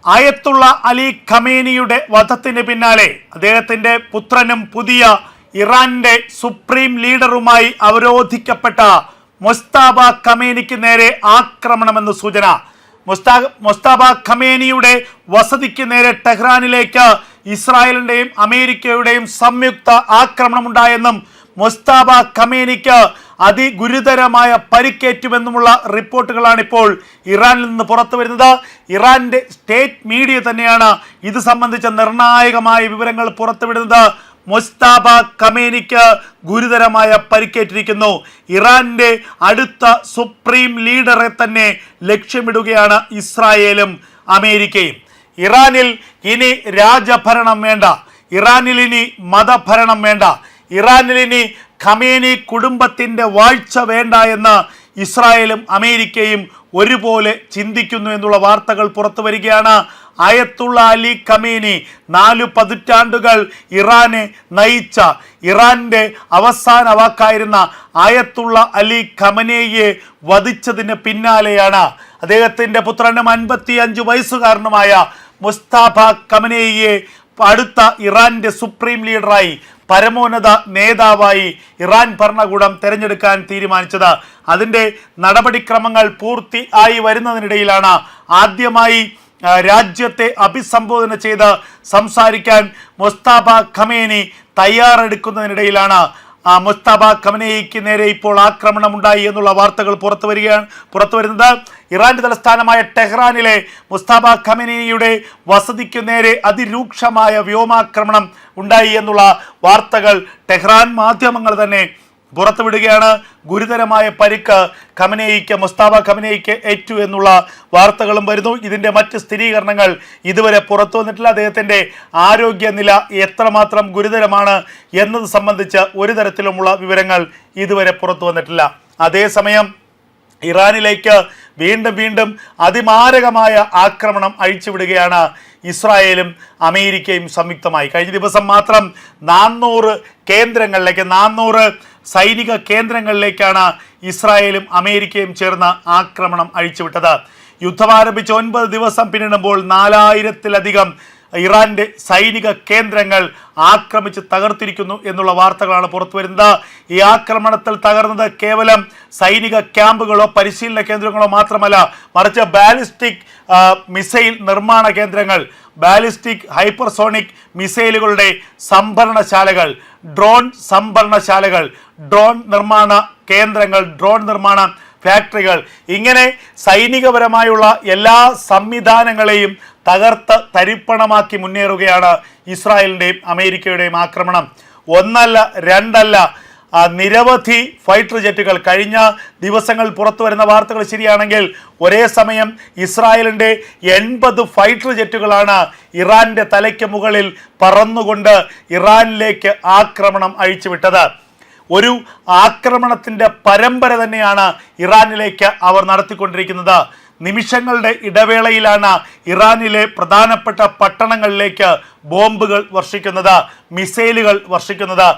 ആയത്തുള്ള അലി ഖമേനിയുടെ വധത്തിന് പിന്നാലെ അദ്ദേഹത്തിൻ്റെ പുത്രനും പുതിയ ഇറാന്റെ സുപ്രീം ലീഡറുമായി അവരോധിക്കപ്പെട്ട മുസ്തഫ ഖമേനിക്ക് നേരെ ആക്രമണമെന്ന് സൂചന. മുസ്തഫ ഖമേനിയുടെ വസതിക്ക് നേരെ ടെഹ്റാനിലേക്ക് ഇസ്രായേലിന്റെയും അമേരിക്കയുടെയും സംയുക്ത ആക്രമണമുണ്ടായെന്നും മുസ്തഫ ഖമേനിക്ക് അതിഗുരുതരമായ പരിക്കേറ്റുമെന്നുമുള്ള റിപ്പോർട്ടുകളാണ് ഇപ്പോൾ ഇറാനിൽ നിന്ന് പുറത്തു വരുന്നത്. ഇറാന്റെ സ്റ്റേറ്റ് മീഡിയ തന്നെയാണ് ഇത് സംബന്ധിച്ച നിർണായകമായ വിവരങ്ങൾ പുറത്തുവിടുന്നത്. മുസ്തഫ ഖമേനിക്ക് ഗുരുതരമായ പരിക്കേറ്റിരിക്കുന്നു. ഇറാന്റെ അടുത്ത സുപ്രീം ലീഡറെ തന്നെ ലക്ഷ്യമിടുകയാണ് ഇസ്രായേലും അമേരിക്കയും. ഇറാനിൽ ഇനി രാജഭരണം വേണ്ട, ഇറാനിൽ ഇനി മതഭരണം വേണ്ട, ഇറാനിൽ ഇനി ഖമേനി കുടുംബത്തിൻ്റെ വാഴ്ച വേണ്ട എന്ന് ഇസ്രായേലും അമേരിക്കയും ഒരുപോലെ ചിന്തിക്കുന്നു എന്നുള്ള വാർത്തകൾ പുറത്തു വരികയാണ്. ആയത്തുള്ള അലി ഖമേനി 4 പതിറ്റാണ്ടുകൾ ഇറാനെ നയിച്ച ഇറാന്റെ അവസാന വാക്കായിരുന്ന ആയത്തുള്ള അലി ഖമനേയെ വധിച്ചതിന് പിന്നാലെയാണ് അദ്ദേഹത്തിൻ്റെ പുത്രനും 55 വയസ്സുകാരനുമായ മുസ്തഫ ഖമനേയെ അടുത്ത ഇറാന്റെ സുപ്രീം ലീഡറായി പരമോന്നത നേതാവായി ഇറാൻ ഭരണകൂടം തിരഞ്ഞെടുക്കാൻ തീരുമാനിച്ചത്. അതിൻ്റെ നടപടിക്രമങ്ങൾ പൂർത്തിയായി വരുന്നതിനിടയിലാണ് ആദ്യമായി രാജ്യത്തെ അഭിസംബോധന ചെയ്ത് സംസാരിക്കാൻ മുസ്തഫ ഖമേനി തയ്യാറെടുക്കുന്നതിനിടയിലാണ് മുസ്തഫ ഖമനേയിക്ക് നേരെ ഇപ്പോൾ ആക്രമണമുണ്ടായി എന്നുള്ള വാർത്തകൾ പുറത്തു വരുന്നത്. ഇറാന്റെ തലസ്ഥാനമായ ടെഹ്റാനിലെ മുസ്തഫ ഖമനേയിയുടെ വസതിക്ക് നേരെ അതിരൂക്ഷമായ വ്യോമാക്രമണം ഉണ്ടായി എന്നുള്ള വാർത്തകൾ ടെഹ്റാൻ മാധ്യമങ്ങൾ തന്നെ പുറത്തുവിടുകയാണ്. ഗുരുതരമായ പരിക്ക് മുസ്തഫ ഖമനേയിക്ക് ഏറ്റു എന്നുള്ള വാർത്തകളും വരുന്നു. ഇതിൻ്റെ മറ്റ് സ്ഥിരീകരണങ്ങൾ ഇതുവരെ പുറത്തു വന്നിട്ടില്ല. അദ്ദേഹത്തിൻ്റെ ആരോഗ്യനില എത്രമാത്രം ഗുരുതരമാണ് എന്നത് സംബന്ധിച്ച് ഒരു തരത്തിലുമുള്ള വിവരങ്ങൾ ഇതുവരെ പുറത്തു വന്നിട്ടില്ല. അതേസമയം ഇറാനിലേക്ക് വീണ്ടും അതിമാരകമായ ആക്രമണം അഴിച്ചുവിടുകയാണ് ഇസ്രായേലും അമേരിക്കയും സംയുക്തമായി. കഴിഞ്ഞ ദിവസം മാത്രം 400 സൈനിക കേന്ദ്രങ്ങളിലേക്കാണ് ഇസ്രായേലും അമേരിക്കയും ചേർന്ന് ആക്രമണം അഴിച്ചുവിട്ടത്. യുദ്ധം ആരംഭിച്ച് 9 ദിവസം പിന്നിടുമ്പോൾ 4000-ലധികം ഇറാന്റെ സൈനിക കേന്ദ്രങ്ങൾ ആക്രമിച്ച് തകർത്തിരിക്കുന്നു എന്നുള്ള വാർത്തകളാണ് പുറത്തു വരുന്നത്. ഈ ആക്രമണത്തിൽ തകർന്നത് കേവലം സൈനിക ക്യാമ്പുകളോ പരിശീലന കേന്ദ്രങ്ങളോ മാത്രമല്ല, മറിച്ച് ബാലിസ്റ്റിക് മിസൈൽ നിർമ്മാണ കേന്ദ്രങ്ങൾ, ബാലിസ്റ്റിക് ഹൈപ്പർസോണിക് മിസൈലുകളുടെ സംഭരണശാലകൾ, ഡ്രോൺ സംഭരണശാലകൾ, ഡ്രോൺ നിർമ്മാണ കേന്ദ്രങ്ങൾ, ഡ്രോൺ നിർമ്മാണ ഫാക്ടറികൾ, ഇങ്ങനെ സൈനികപരമായുള്ള എല്ലാ സംവിധാനങ്ങളെയും തകർത്ത് തരിപ്പണമാക്കി മുന്നേറുകയാണ് ഇസ്രായേലിൻ്റെയും അമേരിക്കയുടെയും ആക്രമണം. ഒന്നല്ല രണ്ടല്ല, നിരവധി ഫൈറ്റർ ജെറ്റുകൾ, കഴിഞ്ഞ ദിവസങ്ങൾ പുറത്തു വരുന്ന വാർത്തകൾ ശരിയാണെങ്കിൽ ഒരേ സമയം ഇസ്രായേലിൻ്റെ 80 ഫൈറ്റർ ജെറ്റുകളാണ് ഇറാന്റെ തലയ്ക്ക് മുകളിൽ പറന്നുകൊണ്ട് ഇറാനിലേക്ക് ആക്രമണം അഴിച്ചുവിട്ടത്. ഒരു ആക്രമണത്തിൻ്റെ പരമ്പര തന്നെയാണ് ഇറാനിലേക്ക് അവർ നടത്തിക്കൊണ്ടിരിക്കുന്നത്. നിമിഷങ്ങളുടെ ഇടവേളയിലാണ് ഇറാനിലെ പ്രധാനപ്പെട്ട പട്ടണങ്ങളിലേക്ക് ബോംബുകൾ വർഷിക്കുന്നത്, മിസൈലുകൾ വർഷിക്കുന്നത്,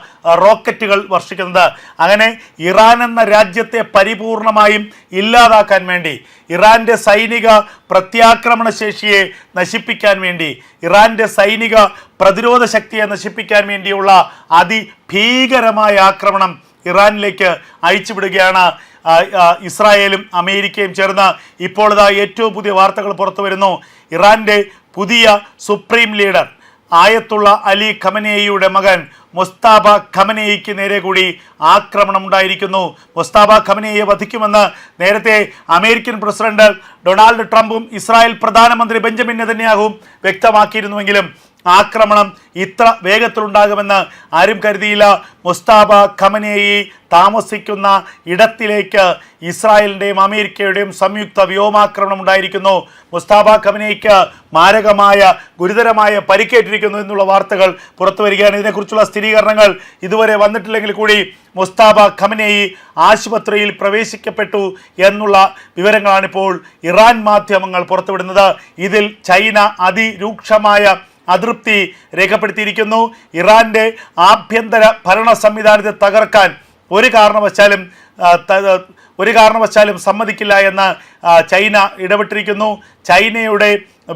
റോക്കറ്റുകൾ വർഷിക്കുന്നത്. അങ്ങനെ ഇറാൻ എന്ന രാജ്യത്തെ പരിപൂർണമായും ഇല്ലാതാക്കാൻ വേണ്ടി, ഇറാന്റെ സൈനിക പ്രത്യാക്രമണ ശേഷിയെ നശിപ്പിക്കാൻ വേണ്ടി, ഇറാന്റെ സൈനിക പ്രതിരോധ ശക്തിയെ നശിപ്പിക്കാൻ വേണ്ടിയുള്ള അതിഭീകരമായ ആക്രമണം ഇറാനിലേക്ക് അയച്ചുവിടുകയാണ് ഇസ്രായേലും അമേരിക്കയും ചേർന്ന്. ഇപ്പോൾ ഇതാ ഏറ്റവും പുതിയ വാർത്തകൾ പുറത്തു വരുന്നു. ഇറാന്റെ പുതിയ സുപ്രീം ലീഡർ ആയത്തുള്ള അലി ഖമനേയിയുടെ മകൻ മുസ്തഫ ഖമനേയിക്ക് നേരെ കൂടി ആക്രമണം ഉണ്ടായിരിക്കുന്നു. മുസ്തഫ ഖമനേയിയെ വധിക്കുമെന്ന് നേരത്തെ അമേരിക്കൻ പ്രസിഡന്റ് ഡൊണാൾഡ് ട്രംപും ഇസ്രായേൽ പ്രധാനമന്ത്രി ബെഞ്ചമിൻ നെതന്യാഹുവും വ്യക്തമാക്കിയിരുന്നുവെങ്കിലും ആക്രമണം ഇത്ര വേഗത്തിലുണ്ടാകുമെന്ന് ആരും കരുതിയില്ല. മുസ്തഫ ഖമനേയി താമസിക്കുന്ന ഇടത്തിലേക്ക് ഇസ്രായേലിൻ്റെയും അമേരിക്കയുടെയും സംയുക്ത വ്യോമാക്രമണം ഉണ്ടായിരിക്കുന്നു. മുസ്തഫ ഖമനേയിക്ക് മാരകമായ ഗുരുതരമായ പരിക്കേറ്റിരിക്കുന്നു എന്നുള്ള വാർത്തകൾ പുറത്തു വരികയാണ്. ഇതിനെക്കുറിച്ചുള്ള സ്ഥിരീകരണങ്ങൾ ഇതുവരെ വന്നിട്ടില്ലെങ്കിൽ കൂടി മുസ്തഫ ഖമനേയി ആശുപത്രിയിൽ പ്രവേശിക്കപ്പെട്ടു എന്നുള്ള വിവരങ്ങളാണിപ്പോൾ ഇറാൻ മാധ്യമങ്ങൾ പുറത്തുവിടുന്നത്. ഇതിൽ ചൈന അതിരൂക്ഷമായ അതൃപ്തി രേഖപ്പെടുത്തിയിരിക്കുന്നു. ഇറാന്റെ ആഭ്യന്തര ഭരണ സംവിധാനത്തെ തകർക്കാൻ ഒരു കാരണവശാലും ഒരു കാരണവശാലും സമ്മതിക്കില്ല എന്ന് ചൈന ഇടപെട്ടിരിക്കുന്നു. ചൈനയുടെ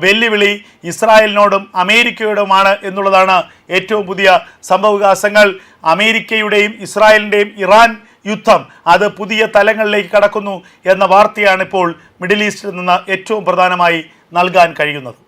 വെല്ലുവിളി ഇസ്രായേലിനോടും അമേരിക്കയോടുമാണ് എന്നുള്ളതാണ് ഏറ്റവും പുതിയ സംഭവവികാസങ്ങൾ. അമേരിക്കയുടെയും ഇസ്രായേലിൻ്റെയും ഇറാൻ യുദ്ധം അത് പുതിയ തലങ്ങളിലേക്ക് കടക്കുന്നു എന്ന വാർത്തയാണ് ഇപ്പോൾ മിഡിൽ ഈസ്റ്റിൽ നിന്ന് ഏറ്റവും പ്രധാനമായി നൽകാൻ കഴിയുന്നത്.